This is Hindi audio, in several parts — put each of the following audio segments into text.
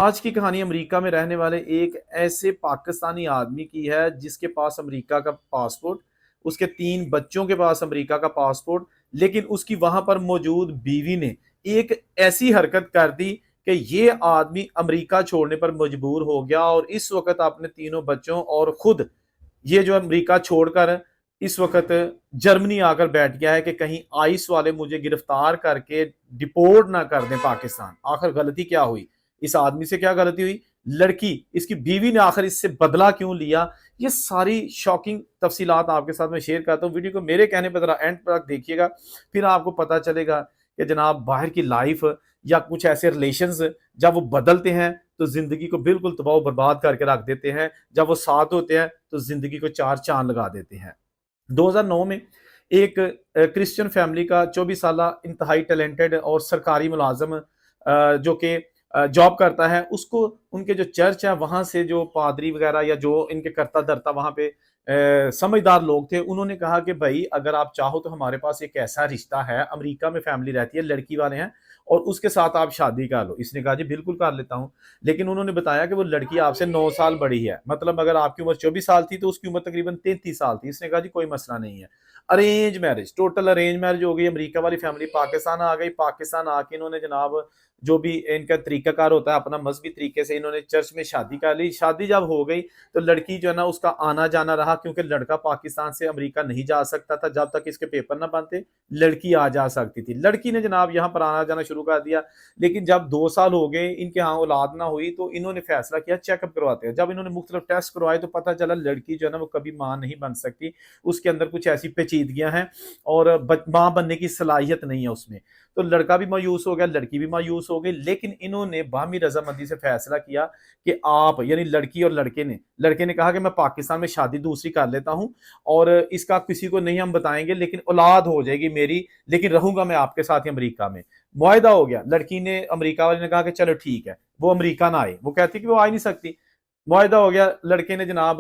आज की कहानी अमेरिका में रहने वाले एक ऐसे पाकिस्तानी आदमी की है जिसके पास अमेरिका का पासपोर्ट, उसके 3 बच्चों के पास अमेरिका का पासपोर्ट, लेकिन उसकी वहां पर मौजूद बीवी ने एक ऐसी हरकत कर दी कि ये आदमी अमेरिका छोड़ने पर मजबूर हो गया और इस वक्त अपने तीनों बच्चों और खुद ये जो अमेरिका छोड़कर इस वक्त जर्मनी आकर बैठ गया है कि कहीं आइस वाले मुझे गिरफ्तार करके डिपोर्ट ना कर दें पाकिस्तान। आखिर गलती क्या हुई, इस आदमी से क्या गलती हुई, लड़की इसकी बीवी ने आखिर इससे बदला क्यों लिया, ये सारी शॉकिंग तफसीलात आपके साथ में शेयर करता हूँ। वीडियो को मेरे कहने पर जरा एंड तक देखिएगा, फिर आपको पता चलेगा कि जनाब बाहर की लाइफ या कुछ ऐसे रिलेशंस जब वो बदलते हैं तो जिंदगी को बिल्कुल तबाह बर्बाद करके रख देते हैं, जब वो साथ होते हैं तो जिंदगी को 4 चांद लगा देते हैं। 2009 में एक क्रिश्चियन फैमिली का 24 साल इंतहाई टैलेंटेड और सरकारी मुलाजम जो कि जॉब करता है, उसको उनके जो चर्च है वहां से जो पादरी वगैरह या जो इनके करता धरता वहां पे समझदार लोग थे, उन्होंने कहा कि भाई अगर आप चाहो तो हमारे पास एक ऐसा रिश्ता है, अमेरिका में फैमिली रहती है, लड़की वाले हैं और उसके साथ आप शादी कर लो। इसने कहा जी बिल्कुल कर लेता हूँ, लेकिन उन्होंने बताया कि वो लड़की आपसे 9 साल बड़ी है, मतलब अगर आपकी उम्र 24 साल थी तो उसकी उम्र तकरीबन 33 साल थी। इसने कहा जी कोई मसला नहीं है। Arrange marriage, total arrange marriage हो गई। अमेरिका वाली फैमिली पाकिस्तान आ गई। पाकिस्तान आके इन्होंने जनाब जो भी इनका तरीकाकार होता है अपना मजहबी तरीके से इन्होंने चर्च में शादी कर ली। शादी जब हो गई तो लड़की जो है ना उसका आना जाना रहा, क्योंकि लड़का पाकिस्तान से अमेरिका नहीं जा सकता था जब तक इसके पेपर ना बनते, लड़की आ जा सकती थी। लड़की ने जनाब यहाँ पर आना जाना शुरू कर दिया, लेकिन जब 2 साल हो गए इनके यहाँ औलाद ना हुई तो इन्होंने फैसला किया चेकअप करवाते हैं। जब इन्होंने मुख्तलिफ टेस्ट करवाए तो पता चला लड़की जो है ना वो कभी माँ नहीं बन सकती, उसके अंदर कुछ ऐसी पेचीदगियां हैं और माँ बनने की सलाहियत नहीं है उसमें। तो लड़का भी मायूस हो गया, लड़की भी मायूस हो गई, लेकिन इन्होंने बाहमी रजामंदी से फैसला किया कि आप यानी लड़की और लड़के ने कहा कि मैं पाकिस्तान में शादी दूसरी कर लेता हूं और इसका किसी को नहीं हम बताएंगे, लेकिन औलाद हो जाएगी मेरी, लेकिन रहूंगा मैं आपके साथ ही अमेरिका में। मुआहिदा हो गया। लड़की ने, अमेरिका वाले ने कहा कि चलो ठीक है, वो अमेरिका ना आए, वो कहती कि वो आ ही नहीं सकती। मुआहिदा हो गया। लड़के ने जनाब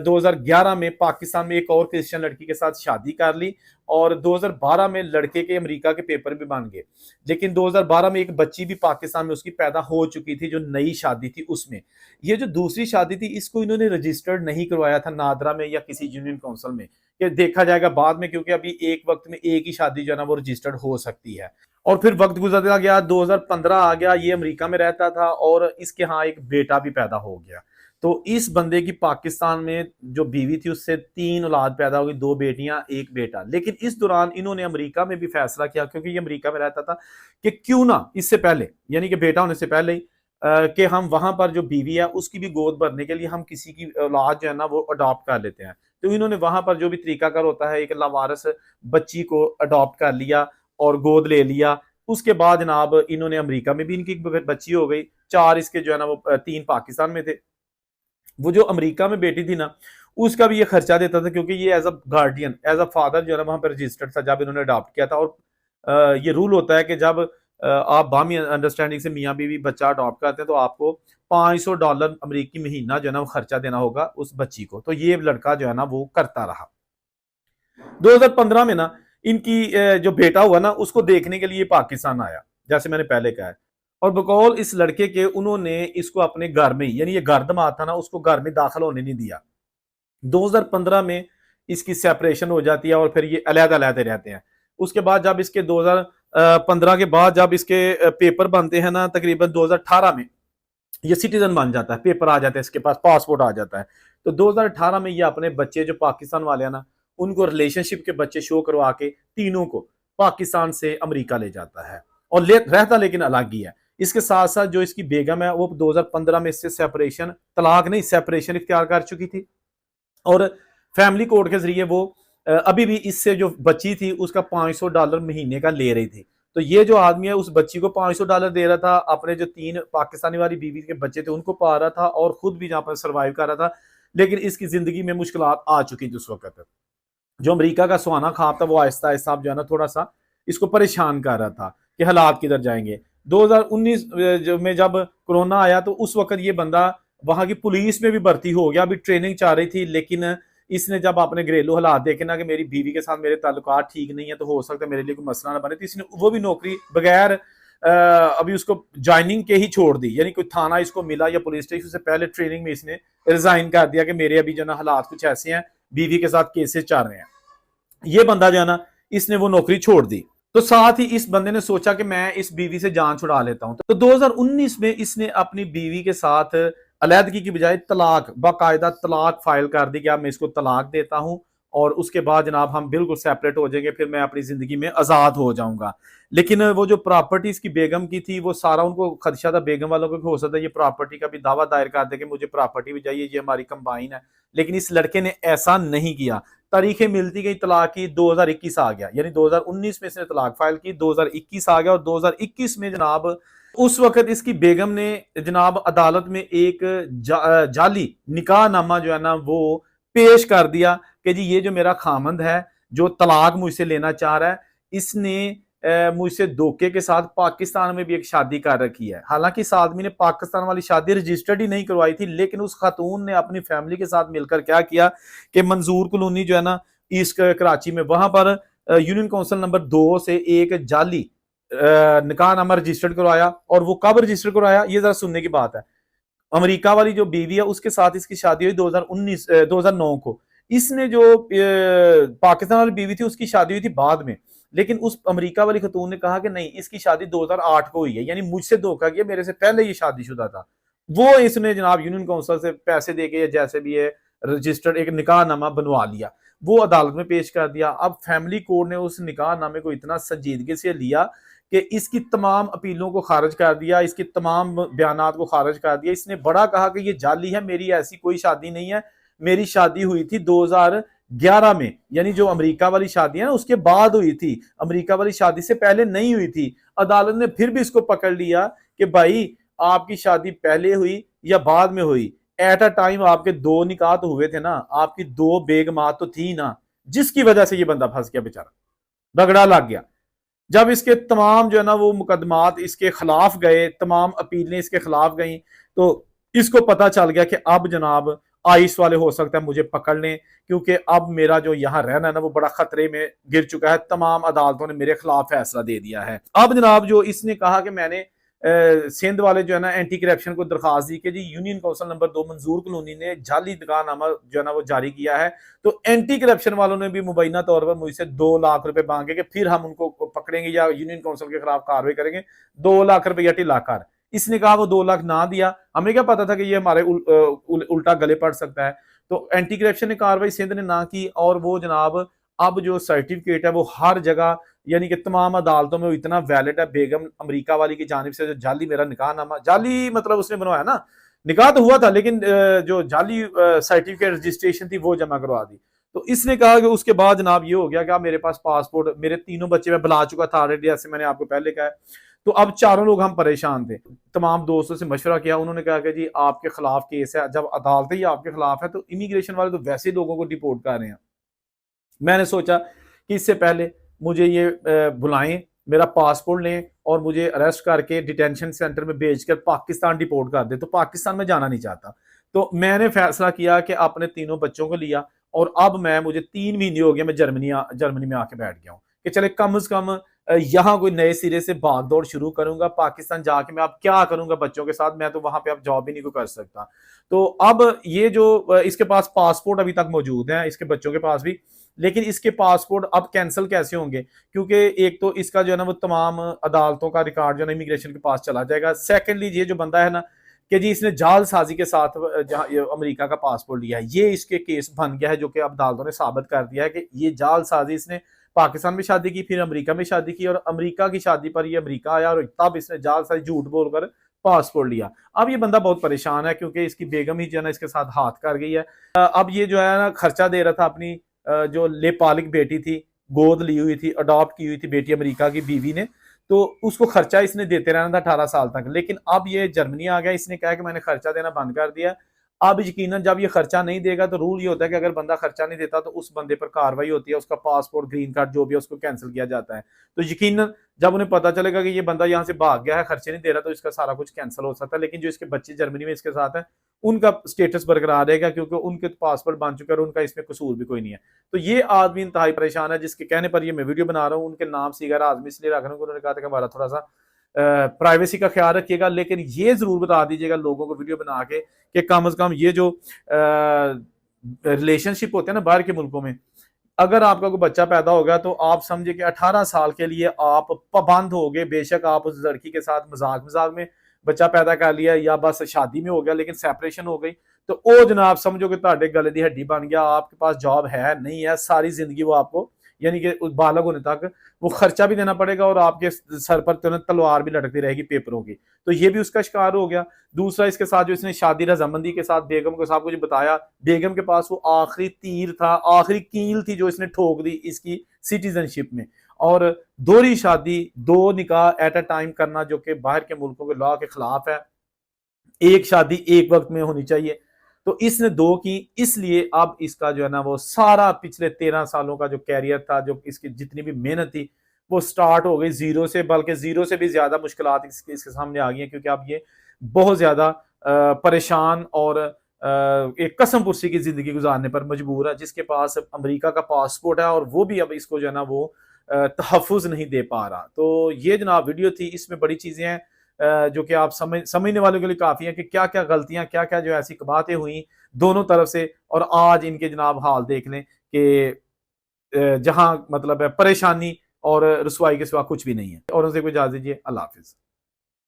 2011 में पाकिस्तान में एक और क्रिश्चियन लड़की के साथ शादी कर ली और 2012 में लड़के के अमेरिका के पेपर भी बन गए, लेकिन 2012 में एक बच्ची भी पाकिस्तान में उसकी पैदा हो चुकी थी जो नई शादी थी उसमें। ये जो दूसरी शादी थी इसको इन्होंने रजिस्टर्ड नहीं करवाया था नादरा में या किसी यूनियन काउंसिल में, कि देखा जाएगा बाद में, क्योंकि अभी एक वक्त में एक ही शादी जो है ना वो रजिस्टर्ड हो सकती है। और फिर वक्त गुजरता गया, 2015 आ गया, ये अमेरिका में रहता था और इसके यहाँ एक बेटा भी पैदा हो गया। तो इस बंदे की पाकिस्तान में जो बीवी थी उससे 3 औलाद पैदा हो गई, 2 बेटियां 1 बेटा। लेकिन इस दौरान इन्होंने अमेरिका में भी फैसला किया, क्योंकि ये अमेरिका में रहता था, कि क्यों ना इससे पहले यानी कि बेटा होने से पहले ही कि हम वहां पर जो बीवी है उसकी भी गोद भरने के लिए हम किसी की औलाद जो है ना वो अडॉप्ट कर लेते हैं। तो इन्होंने वहां पर जो भी तरीकाकार होता है एक लावारिस बच्ची को अडॉप्ट कर लिया और गोद ले लिया। उसके बाद जनाब इन्होंने अमेरिका में भी इनकी बच्ची हो गई। 4 इसके जो है ना वो 3 पाकिस्तान में थे। वो जो अमेरिका में बेटी थी ना उसका भी ये खर्चा देता था, क्योंकि ये as a guardian as a father जो है ना वहां पर रजिस्टर्ड था जब इन्होंने अडॉप्ट किया था। और ये रूल होता है कि जब आप बामी अंडरस्टैंडिंग से मियाँ बीवी बच्चा अडॉप्ट करते हैं तो आपको $500 अमेरिकी महीना जो है ना वो खर्चा देना होगा उस बच्ची को। तो ये लड़का जो है ना वो करता रहा। 2015 में ना इनकी जो बेटा हुआ ना उसको देखने के लिए पाकिस्तान आया, जैसे मैंने पहले कहा है। और बकौल इस लड़के के उन्होंने इसको अपने घर में, यानी ये घर दामाद था ना, उसको घर में दाखिल होने नहीं दिया। 2015 में इसकी सेपरेशन हो जाती है और फिर ये अलग-अलग रहते हैं। उसके बाद जब इसके 2015 के बाद जब इसके पेपर बनते हैं ना तकरीबन 2018 में ये सिटीजन बन जाता है, पेपर आ जाता है, इसके पास पासपोर्ट आ जाता है। तो 2018 में ये अपने बच्चे जो पाकिस्तान वाले हैं ना उनको रिलेशनशिप के बच्चे शो करवा के तीनों को पाकिस्तान से अमेरिका ले जाता है और रहता लेकिन अलग ही है। इसके साथ साथ जो इसकी बेगम है वो 2015 में इससे सेपरेशन, तलाक नहीं सेपरेशन इख्तियार कर चुकी थी और फैमिली कोर्ट के जरिए वो अभी भी इससे जो बच्ची थी उसका $500 महीने का ले रही थी। तो ये जो आदमी है उस बच्ची को $500 दे रहा था, अपने जो 3 पाकिस्तानी वाली बीवी के बच्चे थे उनको पा रहा था और खुद भी जहां पर सर्वाइव कर रहा था। लेकिन इसकी जिंदगी में मुश्किल आ चुकी थी उस वक्त। जो अमेरिका का सुहाना ख्वाब था वो आहिस्ता आहिस्ता जो है ना थोड़ा सा इसको परेशान कर रहा था कि हालात किधर जाएंगे। 2019 में जब कोरोना आया तो उस वक्त ये बंदा वहां की पुलिस में भी भर्ती हो गया, अभी ट्रेनिंग चाह रही थी, लेकिन इसने जब अपने घरेलू हालात देखे ना कि मेरी बीवी के साथ मेरे ताल्लुकात ठीक नहीं है तो हो सकता है मेरे लिए कोई मसला ना बने, तो इसने वो भी नौकरी बगैर अभी उसको ज्वाइनिंग के ही छोड़ दी, यानी कोई थाना इसको मिला या पुलिस स्टेशन से पहले ट्रेनिंग में इसने रिजाइन कर दिया कि मेरे अभी जो ना हालात कुछ ऐसे हैं, बीवी के साथ केसेस चल रहे हैं। ये बंदा जो है ना, इसने वो नौकरी छोड़ दी। तो साथ ही इस बंदे ने सोचा कि मैं इस बीवी से जान छुड़ा लेता हूं। तो 2019 में इसने अपनी बीवी के साथ अलैदगी की बजाय तलाक, बाकायदा तलाक फाइल कर दी कि अब मैं इसको तलाक देता हूं और उसके बाद जनाब हम बिल्कुल सेपरेट हो जाएंगे, फिर मैं अपनी जिंदगी में आजाद हो जाऊंगा। लेकिन वो जो प्रॉपर्टी इसकी बेगम की थी, वो सारा उनको खदशा था बेगम वालों को, हो सकता है ये प्रॉपर्टी का भी दावा दायर कर दे कि मुझे प्रॉपर्टी भी चाहिए, ये हमारी कंबाइन है। लेकिन इस लड़के ने ऐसा नहीं किया। तारीखें मिलती गई तलाक की, 2021 आ गया, यानी 2019 में इसने तलाक फाइल की, 2021 आ गया और 2021 में जनाब उस वक्त इसकी बेगम ने जनाब अदालत में एक जाली निकाह नामा जो है ना वो पेश कर दिया कि जी ये जो मेरा खामंद है जो तलाक मुझसे लेना चाह रहा है, इसने मुझसे धोखे के साथ पाकिस्तान में भी एक शादी कर रखी है। हालांकि इस आदमी ने पाकिस्तान वाली शादी रजिस्टर्ड ही नहीं करवाई थी, लेकिन उस खातून ने अपनी फैमिली के साथ मिलकर क्या किया कि मंजूर कॉलोनी जो है ना ईस्ट कराची में, वहां पर यूनियन काउंसिल नंबर 2 से एक जाली निकाहनामा रजिस्टर्ड करवाया। और वो कब रजिस्टर्ड करवाया, ये जरा सुनने की बात है। अमेरिका वाली जो बीवी है उसके साथ इसकी शादी हुई 2009 को। इसने जो पाकिस्तान वाली बीवी थी उसकी शादी हुई थी बाद में। लेकिन उस अमेरिका वाली खतून ने कहा कि नहीं, इसकी शादी 2008 को हुई है, यानी मुझसे धोखा किया, मेरे से पहले ये शादीशुदा था। वो इसने जनाब यूनियन काउंसिल से पैसे देके या जैसे भी है रजिस्टर्ड एक निकाहनामा बनवा लिया, वो अदालत में पेश कर दिया। अब फैमिली कोर्ट ने उस निकाहनामे को इतना संजीदगी से लिया कि इसकी तमाम अपीलों को खारिज कर दिया, इसकी तमाम बयानात को खारिज कर दिया। इसने बड़ा कहा कि ये जाली है, मेरी ऐसी कोई शादी नहीं है, मेरी शादी हुई थी 2011 में, यानी जो अमेरिका वाली शादी है ना उसके बाद हुई थी, अमेरिका वाली शादी से पहले नहीं हुई थी। अदालत ने फिर भी इसको पकड़ लिया कि भाई आपकी शादी पहले हुई या बाद में हुई, एट अ टाइम आपके 2 निकाह तो हुए थे ना, आपकी 2 बेगमात तो थी ना, जिसकी वजह से ये बंदा फंस गया बेचारा, रगड़ा लग गया। जब इसके तमाम जो है ना वो मुकदमात इसके खिलाफ गए, तमाम अपीलें इसके खिलाफ गई, तो इसको पता चल गया कि अब जनाब आइस वाले हो सकता है मुझे पकड़ लें, क्योंकि अब मेरा जो यहाँ रहना है ना वो बड़ा खतरे में गिर चुका है, तमाम अदालतों ने मेरे खिलाफ फैसला दे दिया है। अब जनाब जो इसने कहा कि मैंने सिंध वाले जो है ना एंटी करप्शन को दरखास्त दी कि जी यूनियन काउंसिल नंबर 2 मंजूर कॉलोनी ने जाली निकाहनामा जो है ना वो जारी किया है। तो एंटी करप्शन वालों ने भी मुबैना तौर पर मुझसे 2 लाख रुपए मांगे कि फिर हम उनको पकड़ेंगे या यूनियन काउंसिल के खिलाफ कार्रवाई करेंगे, 2 लाख रुपए टिलाकर। इसने कहा वो 2 लाख ना दिया, हमें क्या पता था कि ये हमारे उल्टा गले पड़ सकता है। तो एंटी करप्शन ने कार्रवाई सिंध ने ना की, और वो जनाब अब जो सर्टिफिकेट है वो हर जगह यानी कि तमाम अदालतों में इतना वैलिड है। बेगम अमेरिका वाली की जानिब से जो जाली मेरा निकाहनामा, जाली मतलब उसने बनवाया ना, निकाह तो हुआ था लेकिन जो जाली सर्टिफिकेट रजिस्ट्रेशन थी वो जमा करवा दी। तो इसने कहा कि उसके बाद जनाब ये हो गया कि मेरे पास पासपोर्ट, मेरे 3 बच्चे मैं बुला चुका था ऑलरेडी, जैसे मैंने आपको पहले कहा। तो अब 4 लोग हम परेशान थे, तमाम दोस्तों से मशवरा किया, उन्होंने कहा कि जी आपके खिलाफ केस है। जब अदालत ही आपके खिलाफ है तो इमिग्रेशन वाले तो वैसे ही लोगों को डिपोर्ट कर रहे हैं। मैंने सोचा कि इससे पहले मुझे ये बुलाएं, मेरा पासपोर्ट लें और मुझे अरेस्ट करके डिटेंशन सेंटर में भेजकर पाकिस्तान डिपोर्ट कर दे। तो पाकिस्तान में जाना नहीं चाहता। तो मैंने फैसला किया कि अपने 3 बच्चों को लिया और अब मुझे 3 महीने हो गए, मैं जर्मनी में आके बैठ गया हूँ कि चले कम से कम यहाँ कोई नए सिरे से भाग दौड़ शुरू करूंगा। पाकिस्तान जाके मैं अब क्या करूंगा बच्चों के साथ, मैं तो वहां पे अब जॉब भी नहीं कर सकता। तो अब ये जो इसके पास पासपोर्ट अभी तक मौजूद है, इसके बच्चों के पास भी, लेकिन इसके पासपोर्ट अब कैंसिल कैसे होंगे, क्योंकि एक तो इसका जो है ना वो तमाम अदालतों का रिकॉर्ड जो है ना इमिग्रेशन के पास चला जाएगा। सेकेंडली ये जो बंदा है ना कि जी इसने जालसाजी के साथ जहां अमेरिका का पासपोर्ट लिया है, ये इसके केस बन गया है, जो कि अब अदालतों ने साबित कर दिया है कि ये जालसाजी, इसने पाकिस्तान में शादी की, फिर अमेरिका में शादी की, और अमेरिका की शादी पर ये अमेरिका आया और तब इसने जालसाजी झूठ बोलकर पासपोर्ट लिया। अब ये बंदा बहुत परेशान है क्योंकि इसकी बेगम ही जो है ना इसके साथ हाथ कर गई है। अब ये जो है ना खर्चा दे रहा था अपनी जो लेपालिक बेटी थी, गोद ली हुई थी, अडॉप्ट की हुई थी बेटी अमेरिका की बीवी ने, तो उसको खर्चा इसने देते रहना था 18 साल तक। लेकिन अब ये जर्मनी आ गया, इसने कहा कि मैंने खर्चा देना बंद कर दिया। अब यकीनन जब ये खर्चा नहीं देगा तो रूल ये होता है कि अगर बंदा खर्चा नहीं देता तो उस बंदे पर कार्रवाई होती है, उसका पासपोर्ट, ग्रीन कार्ड जो भी है उसको कैंसिल किया जाता है। तो यकीनन जब उन्हें पता चलेगा कि ये बंदा यहाँ से भाग गया है, खर्चे नहीं दे रहा, तो इसका सारा कुछ कैंसिल हो सकता है। लेकिन जो इसके बच्चे जर्मनी में इसके साथ है उनका स्टेटस बरकरार रहेगा क्योंकि उनके पासपोर्ट बन चुके हैं और उनका इसमें कसूर भी कोई नहीं है। तो ये आदमी इंतहाई परेशान है, जिसके कहने पर ये मैं वीडियो बना रहा हूँ। उनके नाम सीगर आदमी इसलिए रख रहा हूँ, उन्होंने कहा था कि हमारा थोड़ा सा प्राइवेसी का ख्याल रखिएगा, लेकिन ये जरूर बता दीजिएगा लोगों को वीडियो बना के कि कम से कम ये जो रिलेशनशिप होते हैं ना बाहर के मुल्कों में, अगर आपका कोई बच्चा पैदा होगा तो आप समझे कि 18 साल के लिए आप पाबंद हो गए। बेशक आप उस लड़की के साथ मजाक मजाक में बच्चा पैदा कर लिया या बस शादी में हो गया, लेकिन सेपरेशन हो गई तो ओ जनाब समझो कि ਤੁਹਾਡੇ गले की हड्डी बन गया। आपके पास जॉब है नहीं है, सारी जिंदगी वो आपको यानी कि बालग होने तक वो खर्चा भी देना पड़ेगा और आपके सर पर तलवार भी लटकती रहेगी पेपरों की। तो ये भी उसका शिकार हो गया। दूसरा, इसके साथ जो इसने शादी रजामंदी के साथ बेगम को साथ कुछ बताया, बेगम के पास वो आखिरी तीर था, आखिरी कील थी जो इसने ठोक दी इसकी सिटीजनशिप में। और दोहरी शादी, दो निकाह एट अ टाइम करना जो कि बाहर के मुल्कों के लॉ के खिलाफ है। एक शादी एक वक्त में होनी चाहिए, तो इसने दो की, इसलिए अब इसका जो है ना वो सारा पिछले 13 सालों का जो कैरियर था, जो इसकी जितनी भी मेहनत थी वो स्टार्ट हो गई जीरो से, बल्कि जीरो से भी ज्यादा मुश्किलात इसके सामने आ गई हैं, क्योंकि अब ये बहुत ज्यादा परेशान और एक कसम पुर्सी की जिंदगी गुजारने पर मजबूर है, जिसके पास अमेरिका का पासपोर्ट है और वो भी अब इसको जो है ना वो तहफ़्फ़ुज़ नहीं दे पा रहा। तो ये जनाब वीडियो थी, इसमें बड़ी चीजें हैं जो कि आप समझने वालों के लिए काफी है कि क्या क्या गलतियां, क्या क्या जो ऐसी बातें हुई दोनों तरफ से, और आज इनके जनाब हाल देख लें कि जहां मतलब है परेशानी और रसवाई के सिवा कुछ भी नहीं है। और उनसे कोई इजाजत दीजिए, अल्लाह हाफिज।